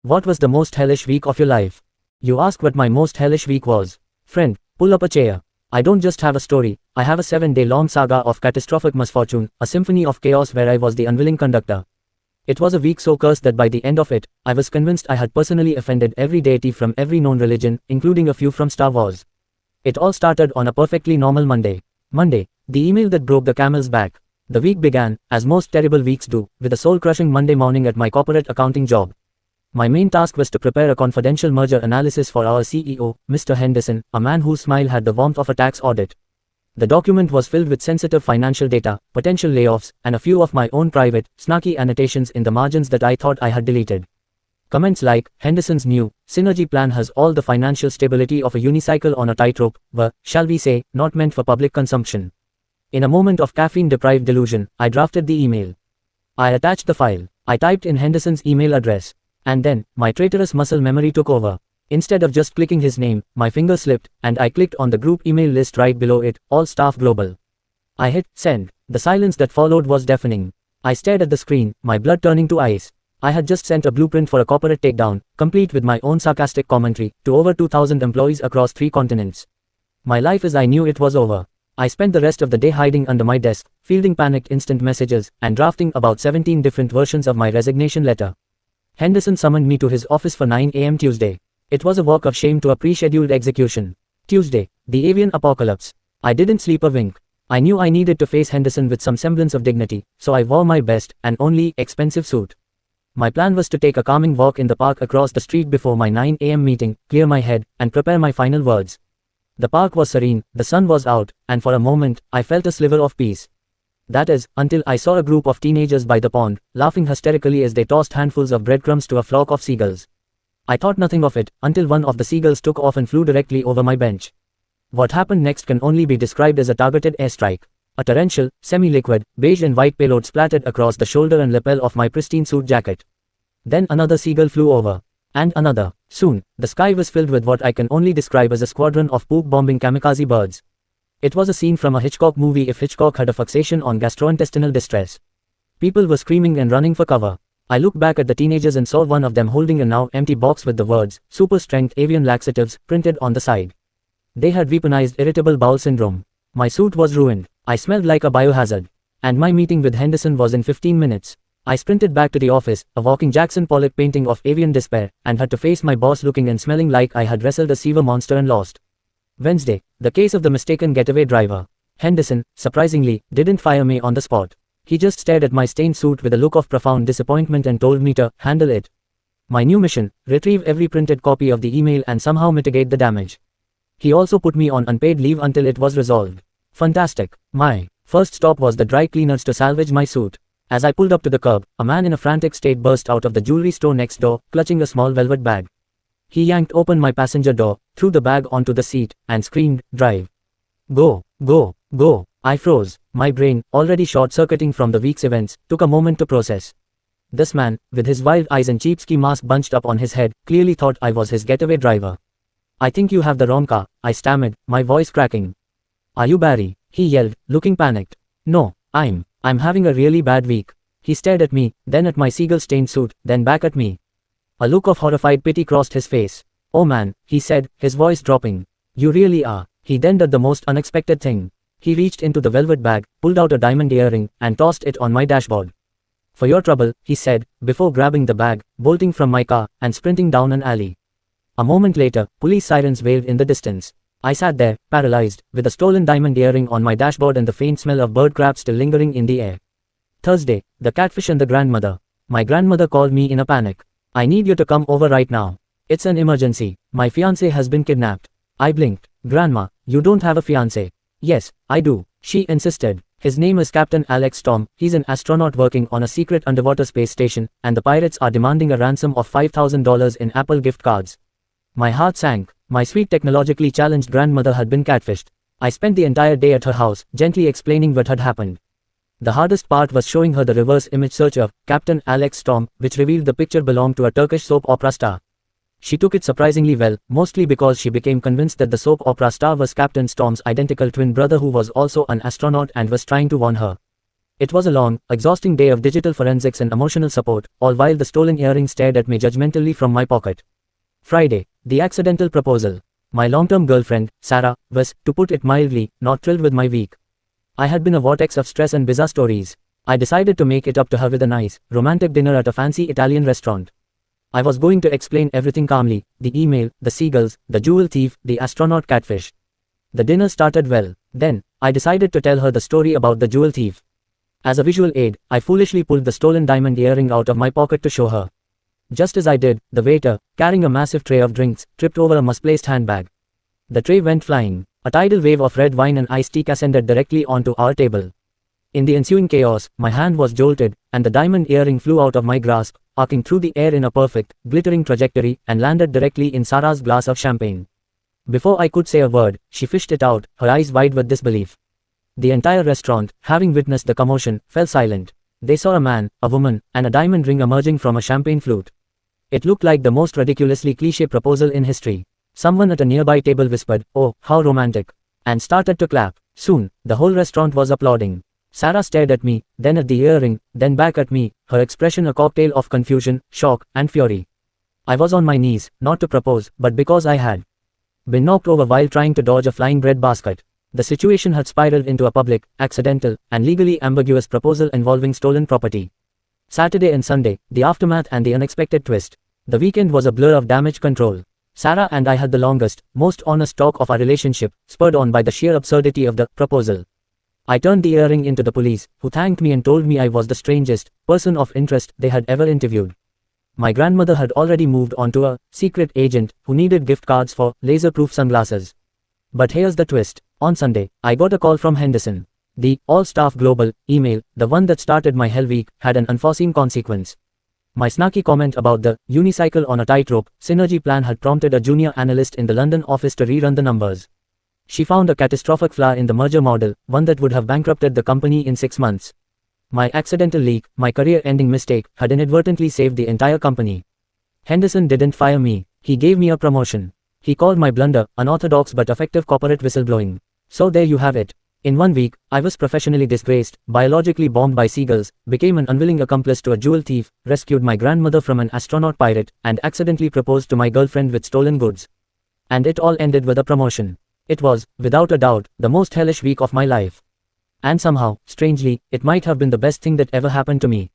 What was the most hellish week of your life? You ask what my most hellish week was. Friend, pull up a chair. I don't just have a story, I have a 7-day-long saga of catastrophic misfortune, a symphony of chaos where I was the unwilling conductor. It was a week so cursed that by the end of it, I was convinced I had personally offended every deity from every known religion, including a few from Star Wars. It all started on a perfectly normal Monday. Monday, the email that broke the camel's back. The week began, as most terrible weeks do, with a soul-crushing Monday morning at my corporate accounting job. My main task was to prepare a confidential merger analysis for our CEO, Mr. Henderson, a man whose smile had the warmth of a tax audit. The document was filled with sensitive financial data, potential layoffs, and a few of my own private, snarky annotations in the margins that I thought I had deleted. Comments like, Henderson's new, synergy plan has all the financial stability of a unicycle on a tightrope, were, shall we say, not meant for public consumption. In a moment of caffeine-deprived delusion, I drafted the email. I attached the file. I typed in Henderson's email address. And then, my traitorous muscle memory took over. Instead of just clicking his name, my finger slipped, and I clicked on the group email list right below it, All Staff Global. I hit send. The silence that followed was deafening. I stared at the screen, my blood turning to ice. I had just sent a blueprint for a corporate takedown, complete with my own sarcastic commentary, to over 2,000 employees across 3 continents. My life as I knew it was over. I spent the rest of the day hiding under my desk, fielding panicked instant messages, and drafting about 17 different versions of my resignation letter. Henderson summoned me to his office for 9 a.m. Tuesday. It was a walk of shame to a pre-scheduled execution. Tuesday, the avian apocalypse. I didn't sleep a wink. I knew I needed to face Henderson with some semblance of dignity, so I wore my best, and only, expensive suit. My plan was to take a calming walk in the park across the street before my 9 a.m. meeting, clear my head, and prepare my final words. The park was serene, the sun was out, and for a moment, I felt a sliver of peace. That is, until I saw a group of teenagers by the pond, laughing hysterically as they tossed handfuls of breadcrumbs to a flock of seagulls. I thought nothing of it, until one of the seagulls took off and flew directly over my bench. What happened next can only be described as a targeted airstrike. A torrential, semi-liquid, beige and white payload splattered across the shoulder and lapel of my pristine suit jacket. Then another seagull flew over. And another. Soon, the sky was filled with what I can only describe as a squadron of poop-bombing kamikaze birds. It was a scene from a Hitchcock movie if Hitchcock had a fixation on gastrointestinal distress. People were screaming and running for cover. I looked back at the teenagers and saw one of them holding a now empty box with the words, Super Strength Avian Laxatives, printed on the side. They had weaponized irritable bowel syndrome. My suit was ruined. I smelled like a biohazard. And my meeting with Henderson was in 15 minutes. I sprinted back to the office, a walking Jackson Pollock painting of avian despair, and had to face my boss looking and smelling like I had wrestled a sewer monster and lost. Wednesday, the case of the mistaken getaway driver. Henderson, surprisingly, didn't fire me on the spot. He just stared at my stained suit with a look of profound disappointment and told me to handle it. My new mission, retrieve every printed copy of the email and somehow mitigate the damage. He also put me on unpaid leave until it was resolved. Fantastic. My first stop was the dry cleaners to salvage my suit. As I pulled up to the curb, a man in a frantic state burst out of the jewelry store next door, clutching a small velvet bag. He yanked open my passenger door, threw the bag onto the seat, and screamed, "Drive. Go, go, go." I froze. My brain, already short-circuiting from the week's events, took a moment to process. This man, with his wild eyes and cheap ski mask bunched up on his head, clearly thought I was his getaway driver. "I think you have the wrong car," I stammered, my voice cracking. "Are you Barry?" he yelled, looking panicked. "No, I'm having a really bad week." He stared at me, then at my seagull-stained suit, then back at me. A look of horrified pity crossed his face. "Oh man," he said, his voice dropping. "You really are." He then did the most unexpected thing. He reached into the velvet bag, pulled out a diamond earring, and tossed it on my dashboard. "For your trouble," he said, before grabbing the bag, bolting from my car, and sprinting down an alley. A moment later, police sirens wailed in the distance. I sat there, paralyzed, with a stolen diamond earring on my dashboard and the faint smell of bird crap still lingering in the air. Thursday, the catfish and the grandmother. My grandmother called me in a panic. "I need you to come over right now. It's an emergency. My fiancé has been kidnapped." I blinked. "Grandma, you don't have a fiancé." "Yes, I do," she insisted. "His name is Captain Alex Storm. He's an astronaut working on a secret underwater space station, and the pirates are demanding a ransom of $5,000 in Apple gift cards." My heart sank. My sweet technologically challenged grandmother had been catfished. I spent the entire day at her house, gently explaining what had happened. The hardest part was showing her the reverse image search of Captain Alex Storm, which revealed the picture belonged to a Turkish soap opera star. She took it surprisingly well, mostly because she became convinced that the soap opera star was Captain Storm's identical twin brother who was also an astronaut and was trying to warn her. It was a long, exhausting day of digital forensics and emotional support, all while the stolen earring stared at me judgmentally from my pocket. Friday, the accidental proposal. My long-term girlfriend, Sarah, was, to put it mildly, not thrilled with my week. I had been a vortex of stress and bizarre stories. I decided to make it up to her with a nice, romantic dinner at a fancy Italian restaurant. I was going to explain everything calmly: the email, the seagulls, the jewel thief, the astronaut catfish. The dinner started well. Then, I decided to tell her the story about the jewel thief. As a visual aid, I foolishly pulled the stolen diamond earring out of my pocket to show her. Just as I did, the waiter, carrying a massive tray of drinks, tripped over a misplaced handbag. The tray went flying. A tidal wave of red wine and iced tea ascended directly onto our table. In the ensuing chaos, my hand was jolted, and the diamond earring flew out of my grasp, arcing through the air in a perfect, glittering trajectory, and landed directly in Sarah's glass of champagne. Before I could say a word, she fished it out, her eyes wide with disbelief. The entire restaurant, having witnessed the commotion, fell silent. They saw a man, a woman, and a diamond ring emerging from a champagne flute. It looked like the most ridiculously cliché proposal in history. Someone at a nearby table whispered, "Oh, how romantic," and started to clap. Soon, the whole restaurant was applauding. Sarah stared at me, then at the earring, then back at me, her expression a cocktail of confusion, shock, and fury. I was on my knees, not to propose, but because I had been knocked over while trying to dodge a flying bread basket. The situation had spiraled into a public, accidental, and legally ambiguous proposal involving stolen property. Saturday and Sunday, the aftermath and the unexpected twist. The weekend was a blur of damage control. Sarah and I had the longest, most honest talk of our relationship, spurred on by the sheer absurdity of the proposal. I turned the earring into the police, who thanked me and told me I was the strangest person of interest they had ever interviewed. My grandmother had already moved on to a secret agent who needed gift cards for laser-proof sunglasses. But here's the twist. On Sunday, I got a call from Henderson. The all-staff global email, the one that started my hell week, had an unforeseen consequence. My snarky comment about the unicycle on a tightrope synergy plan had prompted a junior analyst in the London office to rerun the numbers. She found a catastrophic flaw in the merger model, one that would have bankrupted the company in 6 months. My accidental leak, my career-ending mistake, had inadvertently saved the entire company. Henderson didn't fire me. He gave me a promotion. He called my blunder unorthodox but effective corporate whistleblowing. So there you have it. In 1 week, I was professionally disgraced, biologically bombed by seagulls, became an unwilling accomplice to a jewel thief, rescued my grandmother from an astronaut pirate, and accidentally proposed to my girlfriend with stolen goods. And it all ended with a promotion. It was, without a doubt, the most hellish week of my life. And somehow, strangely, it might have been the best thing that ever happened to me.